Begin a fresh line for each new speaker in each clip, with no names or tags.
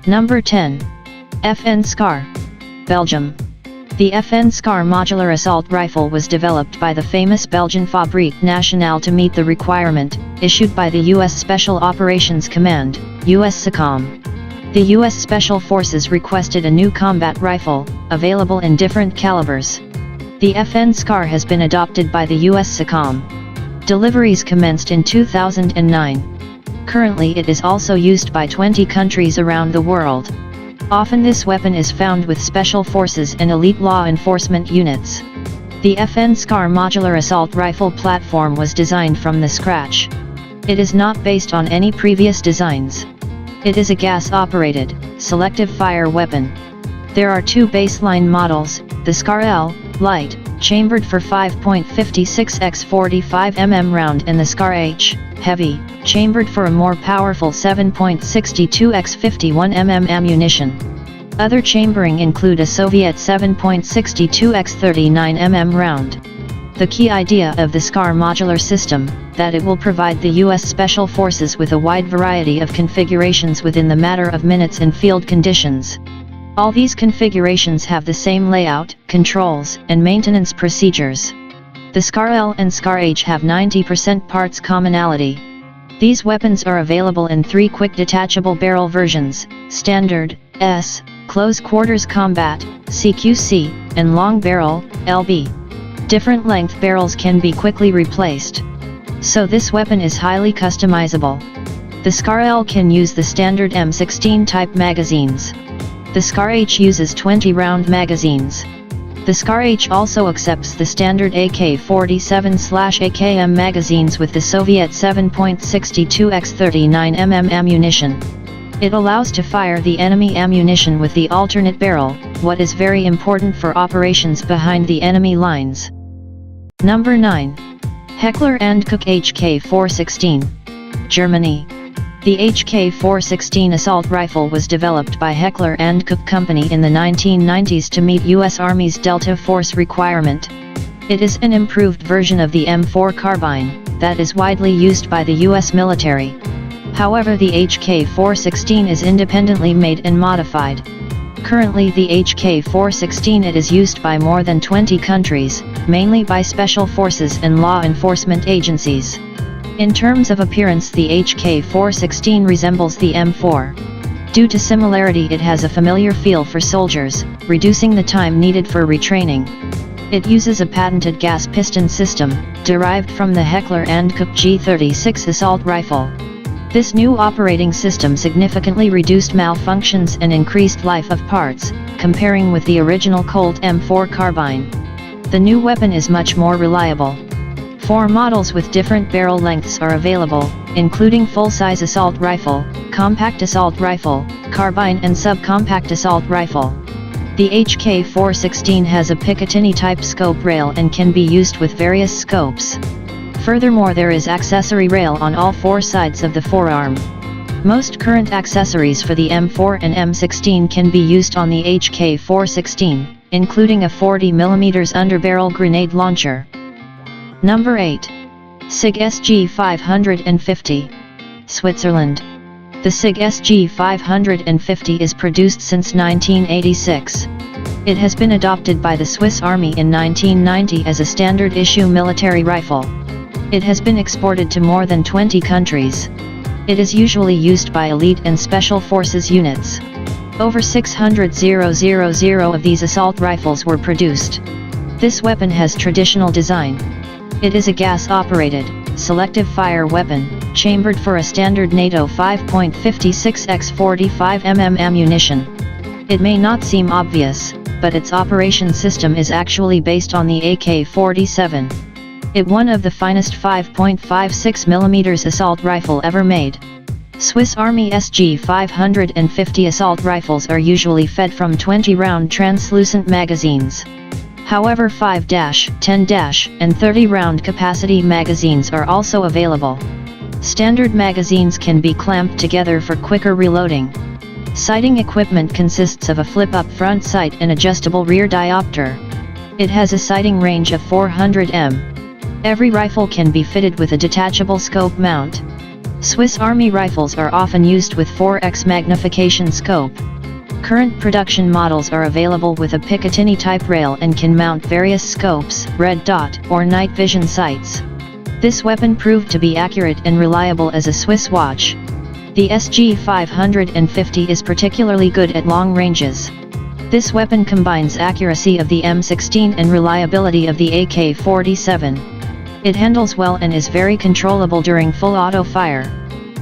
Number 10. FN SCAR, Belgium. The FN SCAR modular assault rifle was developed by the famous Belgian Fabrique Nationale to meet the requirement issued by the U.S. Special Operations Command, USSOCOM. The U.S. Special Forces requested a new combat rifle, available in different calibers. The FN SCAR has been adopted by the USSOCOM. Deliveries commenced in 2009. Currently it is also used by 20 countries around the world. Often this weapon is found with special forces and elite law enforcement units. The FN SCAR modular assault rifle platform was designed from the scratch. It is not based on any previous designs. It is a gas-operated, selective fire weapon. There are two baseline models, the SCAR L, light, chambered for 5.56 x 45 mm round, and the SCAR H, heavy, chambered for a more powerful 7.62 x 51 mm ammunition. Other chambering include a Soviet 7.62 x 39 mm round. The key idea of the SCAR modular system, that it will provide the U.S. Special Forces with a wide variety of configurations within the matter of minutes in field conditions. All these configurations have the same layout, controls, and maintenance procedures. The SCAR L and SCAR H have 90% parts commonality. These weapons are available in 3 quick detachable barrel versions, Standard, S, Close Quarters Combat, CQC, and Long Barrel, LB. Different length barrels can be quickly replaced. So this weapon is highly customizable. The SCAR L can use the standard M16 type magazines. The SCAR H uses 20-round magazines. The SCAR H also accepts the standard AK-47/AKM magazines with the Soviet 7.62 x 39 mm ammunition. It allows to fire the enemy ammunition with the alternate barrel, what is very important for operations behind the enemy lines. Number 9. Heckler & Koch HK416, Germany. The HK416 assault rifle was developed by Heckler & Koch Company in the 1990s to meet U.S. Army's Delta Force requirement. It is an improved version of the M4 carbine, that is widely used by the U.S. military. However, the HK416 is independently made and modified. Currently the HK416 is used by more than 20 countries, mainly by special forces and law enforcement agencies. In terms of appearance, the HK416 resembles the M4. Due to similarity, it has a familiar feel for soldiers, reducing the time needed for retraining. It uses a patented gas piston system, derived from the Heckler & Koch G36 assault rifle. This new operating system significantly reduced malfunctions and increased life of parts, comparing with the original Colt M4 carbine. The new weapon is much more reliable. 4 models with different barrel lengths are available, including full-size assault rifle, compact assault rifle, carbine and subcompact assault rifle. The HK416 has a Picatinny-type scope rail and can be used with various scopes. Furthermore, there is accessory rail on all 4 sides of the forearm. Most current accessories for the M4 and M16 can be used on the HK416, including a 40mm underbarrel grenade launcher. Number 8. SIG SG550, Switzerland. The SIG SG550 is produced since 1986. It has been adopted by the Swiss Army in 1990 as a standard issue military rifle. It has been exported to more than 20 countries. It is usually used by elite and special forces units. Over 600,000 of these assault rifles were produced. This weapon has traditional design. It is a gas-operated, selective fire weapon, chambered for a standard NATO 5.56 x 45 mm ammunition. It may not seem obvious, but its operation system is actually based on the AK-47. It one of the finest 5.56mm assault rifle ever made. Swiss Army SG550 assault rifles are usually fed from 20-round translucent magazines. However, 5-, 10-, and 30-round capacity magazines are also available. Standard magazines can be clamped together for quicker reloading. Sighting equipment consists of a flip-up front sight and adjustable rear diopter. It has a sighting range of 400 m. Every rifle can be fitted with a detachable scope mount. Swiss Army rifles are often used with 4x magnification scope. Current production models are available with a Picatinny type rail and can mount various scopes, red dot, or night vision sights. This weapon proved to be accurate and reliable as a Swiss watch. The SG 550 is particularly good at long ranges. This weapon combines accuracy of the M16 and reliability of the AK-47. It handles well and is very controllable during full auto fire.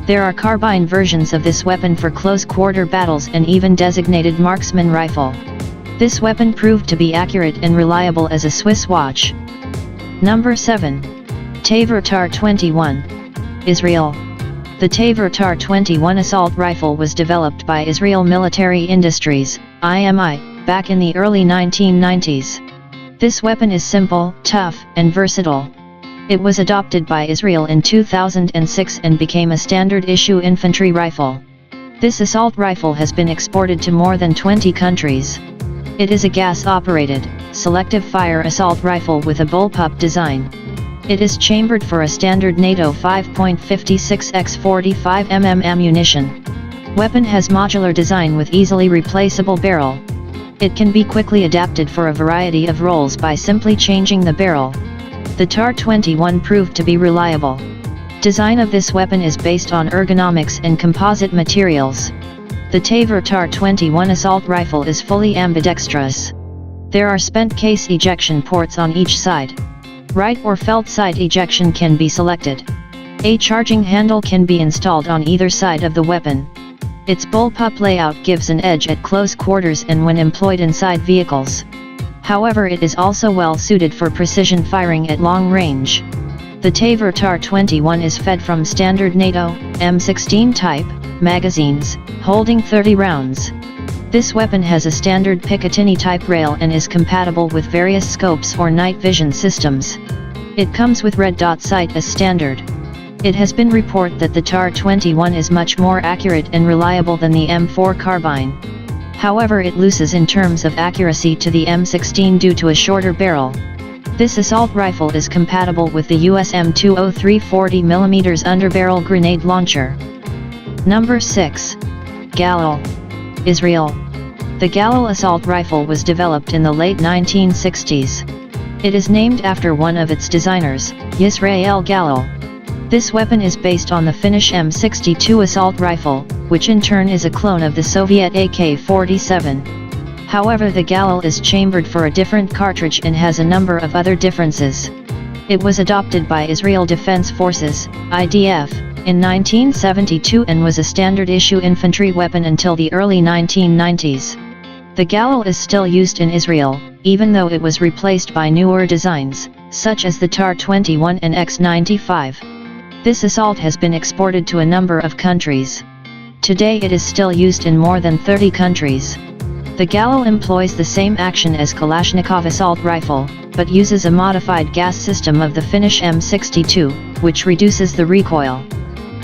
There are carbine versions of this weapon for close-quarter battles and even designated marksman rifle. This weapon proved to be accurate and reliable as a Swiss watch. Number 7. Tavor TAR-21. Israel. The Tavor TAR-21 assault rifle was developed by Israel Military Industries, IMI, back in the early 1990s. This weapon is simple, tough, and versatile. It was adopted by Israel in 2006 and became a standard-issue infantry rifle. This assault rifle has been exported to more than 20 countries. It is a gas-operated, selective fire assault rifle with a bullpup design. It is chambered for a standard NATO 5.56x45 mm ammunition. Weapon has modular design with easily replaceable barrel. It can be quickly adapted for a variety of roles by simply changing the barrel. The TAR-21 proved to be reliable. Design of this weapon is based on ergonomics and composite materials. The Tavor TAR-21 assault rifle is fully ambidextrous. There are spent case ejection ports on each side. Right or felt side ejection can be selected. A charging handle can be installed on either side of the weapon. Its bullpup layout gives an edge at close quarters and when employed inside vehicles. However, it is also well suited for precision firing at long range. The Tavor TAR-21 is fed from standard NATO, M16 type, magazines, holding 30 rounds. This weapon has a standard Picatinny type rail and is compatible with various scopes or night vision systems. It comes with red dot sight as standard. It has been reported that the TAR-21 is much more accurate and reliable than the M4 carbine. However, it loses in terms of accuracy to the M16 due to a shorter barrel. This assault rifle is compatible with the US M203 40mm underbarrel grenade launcher. Number 6. Galil. Israel. The Galil assault rifle was developed in the late 1960s. It is named after one of its designers, Yisrael Galil. This weapon is based on the Finnish M62 assault rifle, which in turn is a clone of the Soviet AK-47. However, the Galil is chambered for a different cartridge and has a number of other differences. It was adopted by Israel Defense Forces, IDF, in 1972 and was a standard-issue infantry weapon until the early 1990s. The Galil is still used in Israel, even though it was replaced by newer designs, such as the TAR-21 and X-95. This assault has been exported to a number of countries. Today it is still used in more than 30 countries. The Galil employs the same action as Kalashnikov assault rifle, but uses a modified gas system of the Finnish M62, which reduces the recoil.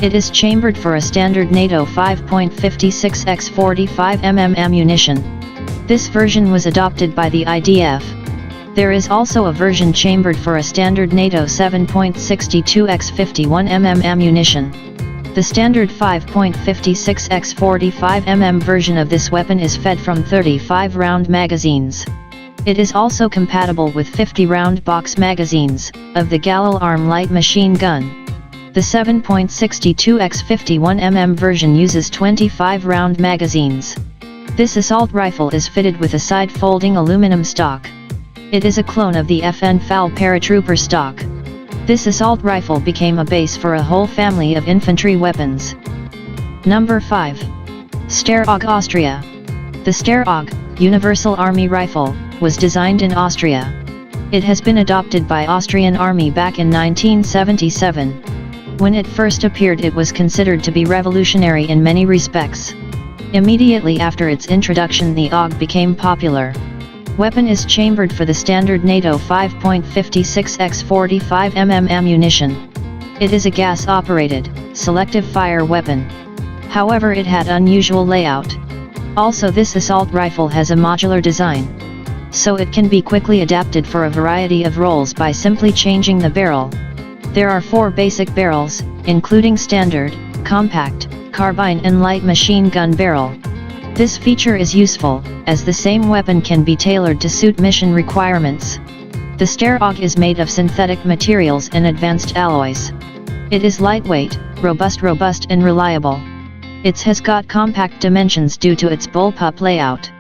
It is chambered for a standard NATO 5.56x45 mm ammunition. This version was adopted by the IDF. There is also a version chambered for a standard NATO 7.62x51 mm ammunition. The standard 5.56x45 mm version of this weapon is fed from 35-round magazines. It is also compatible with 50-round box magazines, of the Galil Arm light machine gun. The 7.62x51 mm version uses 25-round magazines. This assault rifle is fitted with a side-folding aluminum stock. It is a clone of the FN FAL paratrooper stock. This assault rifle became a base for a whole family of infantry weapons. Number 5. Steyr-AUG Austria. The Steyr-AUG, Universal Army Rifle, was designed in Austria. It has been adopted by Austrian Army back in 1977. When it first appeared, it was considered to be revolutionary in many respects. Immediately after its introduction, the AUG became popular. Weapon is chambered for the standard NATO 5.56x45 mm ammunition. It is a gas-operated, selective fire weapon. However, it had unusual layout. Also, this assault rifle has a modular design. So it can be quickly adapted for a variety of roles by simply changing the barrel. There are 4 basic barrels, including standard, compact, carbine and light machine gun barrel. This feature is useful, as the same weapon can be tailored to suit mission requirements. The Steyr AUG is made of synthetic materials and advanced alloys. It is lightweight, robust and reliable. It has got compact dimensions due to its bullpup layout.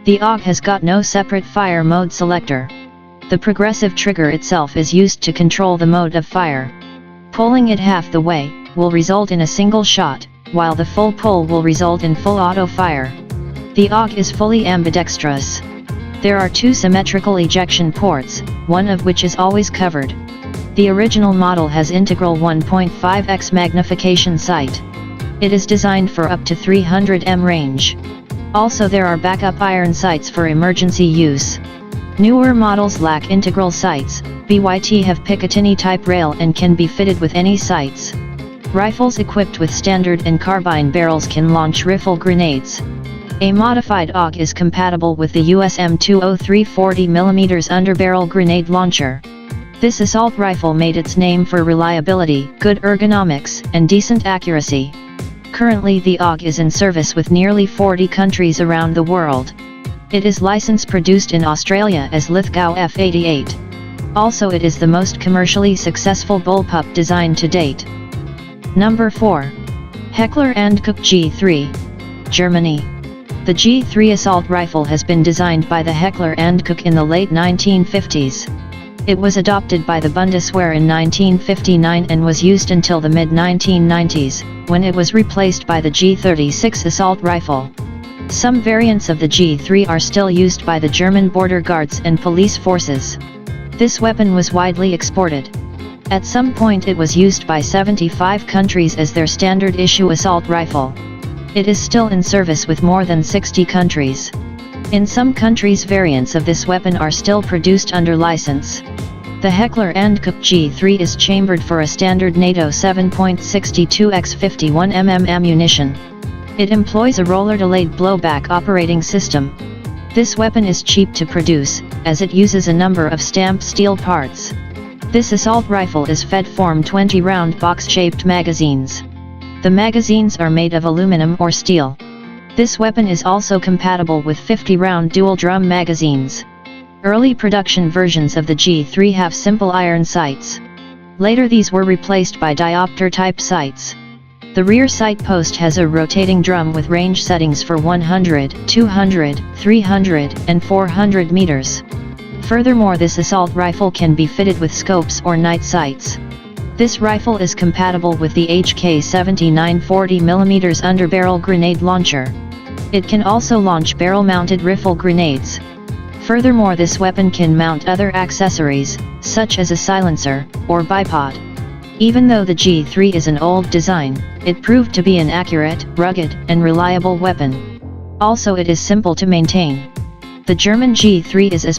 The AUG has got no separate fire mode selector. The progressive trigger itself is used to control the mode of fire. Pulling it half the way will result in a single shot, while the full pull will result in full auto fire. The AUG is fully ambidextrous. There are two symmetrical ejection ports, one of which is always covered. The original model has integral 1.5x magnification sight. It is designed for up to 300 m range. Also there are backup iron sights for emergency use. Newer models lack integral sights. BYT have Picatinny type rail and can be fitted with any sights. Rifles equipped with standard and carbine barrels can launch rifle grenades. A modified AUG is compatible with the USM-203 40mm underbarrel grenade launcher. This assault rifle made its name for reliability, good ergonomics, and decent accuracy. Currently the AUG is in service with nearly 40 countries around the world. It is license produced in Australia as Lithgow F88. Also it is the most commercially successful bullpup design to date. Number 4. Heckler & Koch G3. Germany. The G3 assault rifle has been designed by the Heckler & Koch in the late 1950s. It was adopted by the Bundeswehr in 1959 and was used until the mid-1990s, when it was replaced by the G36 assault rifle. Some variants of the G3 are still used by the German border guards and police forces. This weapon was widely exported. At some point it was used by 75 countries as their standard issue assault rifle. It is still in service with more than 60 countries. In some countries variants of this weapon are still produced under license. The Heckler & Koch G3 is chambered for a standard NATO 7.62x 51mm ammunition. It employs a roller-delayed blowback operating system. This weapon is cheap to produce, as it uses a number of stamped steel parts. This assault rifle is fed from 20-round box-shaped magazines. The magazines are made of aluminum or steel. This weapon is also compatible with 50-round dual-drum magazines. Early production versions of the G3 have simple iron sights. Later these were replaced by diopter-type sights. The rear sight post has a rotating drum with range settings for 100, 200, 300, and 400 meters. Furthermore, this assault rifle can be fitted with scopes or night sights. This rifle is compatible with the HK-79 40mm underbarrel grenade launcher. It can also launch barrel-mounted rifle grenades. Furthermore, this weapon can mount other accessories, such as a silencer, or bipod. Even though the G3 is an old design, it proved to be an accurate, rugged, and reliable weapon. Also it is simple to maintain. The German G3 is as